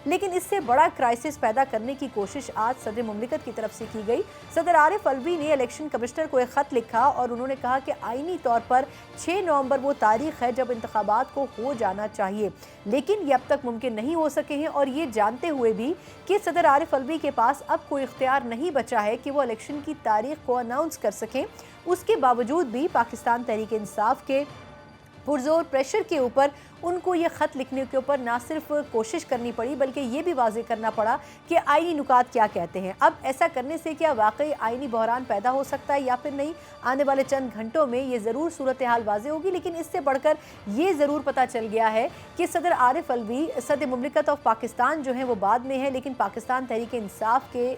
لیکن اس سے بڑا کرائسس پیدا کرنے کی کوشش آج صدر مملکت کی طرف سے کی گئی۔ صدر عارف الوی نے الیکشن کمشنر کو ایک خط لکھا اور انہوں نے کہا کہ آئینی طور پر 6 نومبر وہ تاریخ ہے جب انتخابات کو ہو جانا چاہیے، لیکن یہ اب تک ممکن نہیں ہو سکے ہیں، اور یہ جانتے ہوئے بھی کہ صدر عارف الوی کے پاس اب کوئی اختیار نہیں بچا ہے کہ وہ الیکشن کی تاریخ کو اناؤنس کر سکیں، اس کے باوجود بھی پاکستان تحریک انصاف کے پرزور پریشر کے اوپر ان کو یہ خط لکھنے کے اوپر نہ صرف کوشش کرنی پڑی بلکہ یہ بھی واضح کرنا پڑا کہ آئینی نکات کیا کہتے ہیں۔ اب ایسا کرنے سے کیا واقعی آئینی بحران پیدا ہو سکتا ہے یا پھر نہیں، آنے والے چند گھنٹوں میں یہ ضرور صورتحال واضح ہوگی، لیکن اس سے بڑھ کر یہ ضرور پتہ چل گیا ہے کہ صدر عارف الوی صدر مملکت آف پاکستان جو ہیں وہ بعد میں ہیں، لیکن پاکستان تحریک انصاف کے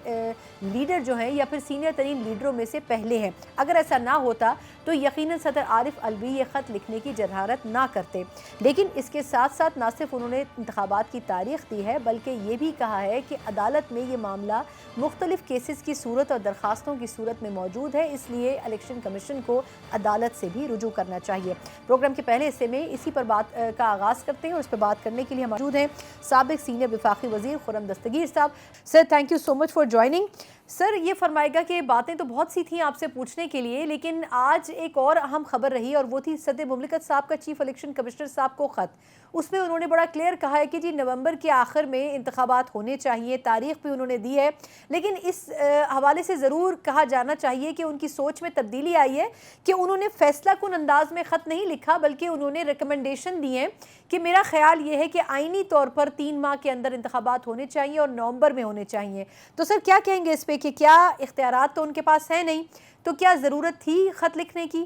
لیڈر جو ہیں یا پھر سینئر ترین لیڈروں میں سے پہلے ہیں۔ اگر ایسا نہ ہوتا تو یقیناً صدر عارف الوی یہ خط لکھنے کی جرأت نہ کرتے، لیکن اس کے ساتھ ساتھ نہ صرف انہوں نے انتخابات کی تاریخ دی ہے بلکہ یہ بھی کہا ہے کہ عدالت میں یہ معاملہ مختلف کیسز کی صورت اور درخواستوں کی صورت میں موجود ہے، اس لیے الیکشن کمیشن کو عدالت سے بھی رجوع کرنا چاہیے۔ پروگرام کے پہلے حصے میں اسی پر بات کا آغاز کرتے ہیں اور اس پر بات کرنے کے لیے موجود ہیں سابق سینئر وفاقی وزیر خرم دستگیر صاحب۔ Sir thank you so much for joining. Sir یہ فرمائے گا کہ باتیں تو بہت سی تھیں آپ سے پوچھنے کے لیے، لیکن آج ایک اور اہم خبر رہی اور وہ تھی صدر مملکت صاحب کا چیف الیکشن کمشنر صاحب کو خط۔ اس میں انہوں نے بڑا کلیئر کہا ہے کہ جی نومبر کے آخر میں انتخابات ہونے چاہیے، تاریخ بھی انہوں نے دی ہے، لیکن اس حوالے سے ضرور کہا جانا چاہیے کہ ان کی سوچ میں تبدیلی آئی ہے کہ انہوں نے فیصلہ کن انداز میں خط نہیں لکھا بلکہ انہوں نے ریکمنڈیشن دی ہے کہ میرا خیال یہ ہے کہ آئینی طور پر 3 ماہ کے اندر انتخابات ہونے چاہیے اور نومبر میں ہونے چاہیے۔ تو سر کیا کہیں گے اس پہ کہ کیا اختیارات تو ان کے پاس ہیں نہیں، تو کیا ضرورت تھی خط لکھنے کی؟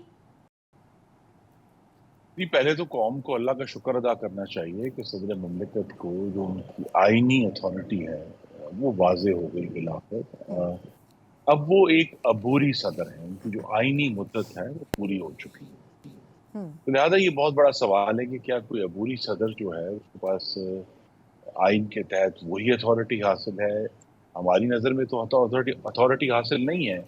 جی پہلے تو قوم کو اللہ کا شکر ادا کرنا چاہیے کہ صدر مملکت کو جو ان کی آئینی اتھارٹی ہے وہ واضح ہو گئی بالآخر۔ اب وہ ایک عبوری صدر ہیں، ان کی جو آئینی مدت ہے وہ پوری ہو چکی ہے، تو لہٰذا یہ بہت بڑا سوال ہے کہ کیا کوئی عبوری صدر جو ہے اس کے پاس آئین کے تحت وہی اتھارٹی حاصل ہے؟ ہماری نظر میں تو اتھارٹی حاصل نہیں ہے،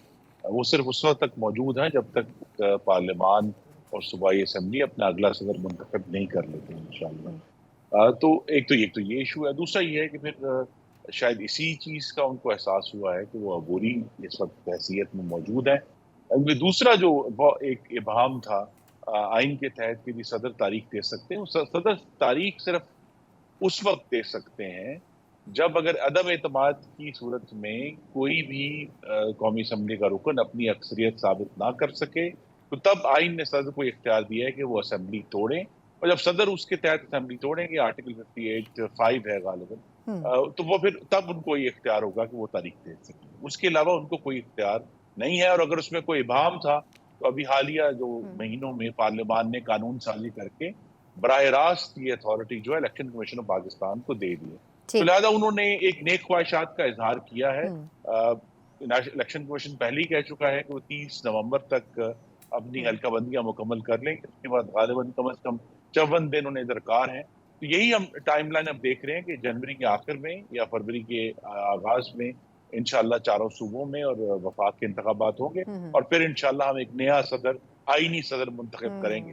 وہ صرف اس وقت تک موجود ہے جب تک پارلیمان اور صوبائی اسمبلی اپنا اگلا صدر منتخب نہیں کر لیتے انشاءاللہ۔ تو ایک تو یہ ایشو ہے، دوسرا یہ ہے کہ پھر شاید اسی چیز کا ان کو احساس ہوا ہے کہ وہ عبوری اس وقت حیثیت میں موجود ہے۔ دوسرا جو ایک ابہام تھا آئین کے تحت کہ صدر تاریخ دے سکتے ہیں، صدر تاریخ صرف اس وقت دے سکتے ہیں جب اگر عدم اعتماد کی صورت میں کوئی بھی قومی اسمبلی کا رکن اپنی اکثریت ثابت نہ کر سکے، تو تب آئین نے صدر کو اختیار دیا ہے کہ وہ اسمبلی توڑیں، اور جب صدر اس کے تحت اسمبلی توڑیں گے، آرٹیکل 58(5) ہے غالباً، تو وہ پھر تب ان کو یہ اختیار ہوگا کہ وہ تاریخ دے سکیں، اس کے علاوہ ان کو کوئی اختیار نہیں ہے۔ اور اگر اس میں کوئی ابہام تھا تو ابھی حالیہ جو مہینوں میں پارلیمان نے قانون سازی کر کے براہ راست یہ اتھارٹی جو ہے الیکشن کمیشن آف پاکستان کو دے دی ہے، تو لہٰذا انہوں نے ایک نیک خواہشات کا اظہار کیا ہے۔ الیکشن کمیشن پہلے ہی کہہ چکا ہے کہ وہ 30 نومبر تک اپنی حلقہ بندیاں مکمل کر لیں، اس کے بعد غالباً کم از کم 54 دن انہیں درکار ہیں، تو یہی ہم ٹائم لائن اب دیکھ رہے ہیں کہ جنوری کے آخر میں یا فروری کے آغاز میں انشاءاللہ چاروں صوبوں میں اور وفاق کے انتخابات ہوں گے، اور پھر انشاءاللہ ہم ایک نیا صدر، آئینی صدر منتخب کریں گے۔